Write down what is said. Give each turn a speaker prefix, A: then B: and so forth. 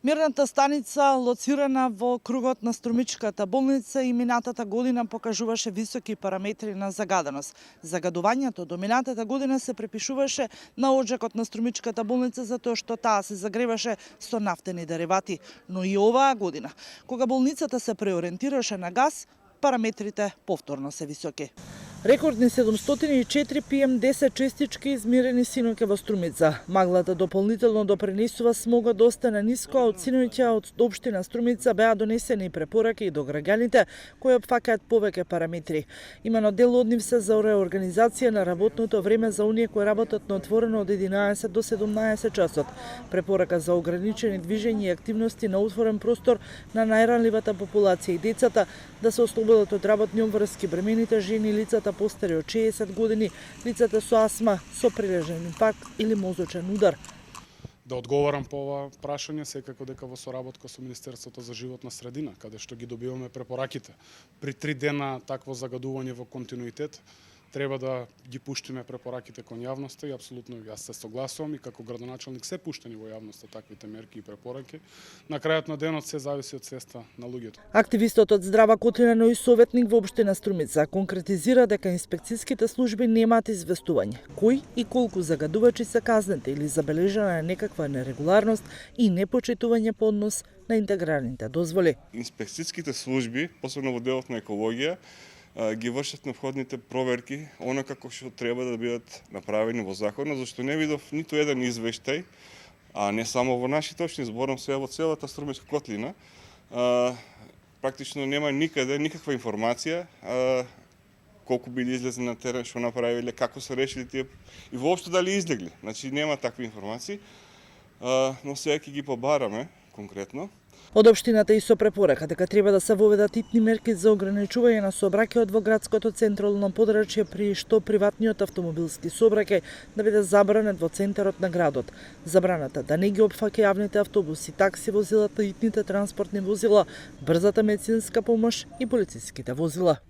A: Мерната станица, лоцирана во кругот на Струмичката болница, и минатата година покажуваше високи параметри на загаденост. Загадувањето до минатата година се препишуваше на оджакот на Струмичката болница затоа што таа се загреваше со нафтени деривати. Но и оваа година, кога болницата се преориентираше на газ, параметрите повторно се високи. Рекордни 704 PM10 честички измерени синоќа во Струмица. Маглата дополнително допринесува смогот да остане ниско, а од синоќа од општина Струмица беа донесени препораки и до граѓаните кои опфаќаат повеќе параметри. Имено дел од нив се за реорганизација на работното време за оние кои работат на отворено од 11 до 17 часот. Препорака за ограничени движења и активности на отворен простор на најранливата популација и децата, да се ослободат од работни обврски бремените жени, лицата постари од 60 години, лицата со астма, со прилежен инфаркт или мозочен удар.
B: Да одговорам по ова прашање, секако дека во соработка со Министерството за животна средина, каде што ги добиваме препораките. При 3 дена такво загадување во континуитет, треба да ги пуштиме препораките кон јавноста и апсолутно јас се согласувам и како градоначелник се пуштени во јавноста таквите мерки и препораки. На крајот на денот се зависи од свеста на луѓето.
A: Активистот од Здрава Котлина, но и советник во општина Струмица, конкретизира дека инспекцијските служби немаат известување кои и колку загадувачи се казнети или забележана е некаква нерегуларност и непочитување по однос на интегралните дозволи.
C: Инспекцијските служби, посебно во делот на екологија, ги вршат необходните проверки, она како што треба да бидат направени во законот, зашто не видов ниту еден извештај, а не само во нашите општини, зборам се во целата Струмичка котлина, практично нема никаде никаква информација колку били излезли на терен, што направиле, како се решили тие и воопшто дали излегли. Значи нема такви информации, но сега ќе ги побараме конкретно.
A: Од општината и со препорака дека треба да се воведат итни мерки за ограничување на сообраќајот во градското централно подрачје, при што приватниот автомобилски сообраќај да биде забранет во центарот на градот. Забраната да не ги опфаќа јавните автобуси, такси возилата, итните транспортни возила, брзата медицинска помош и полициските возила.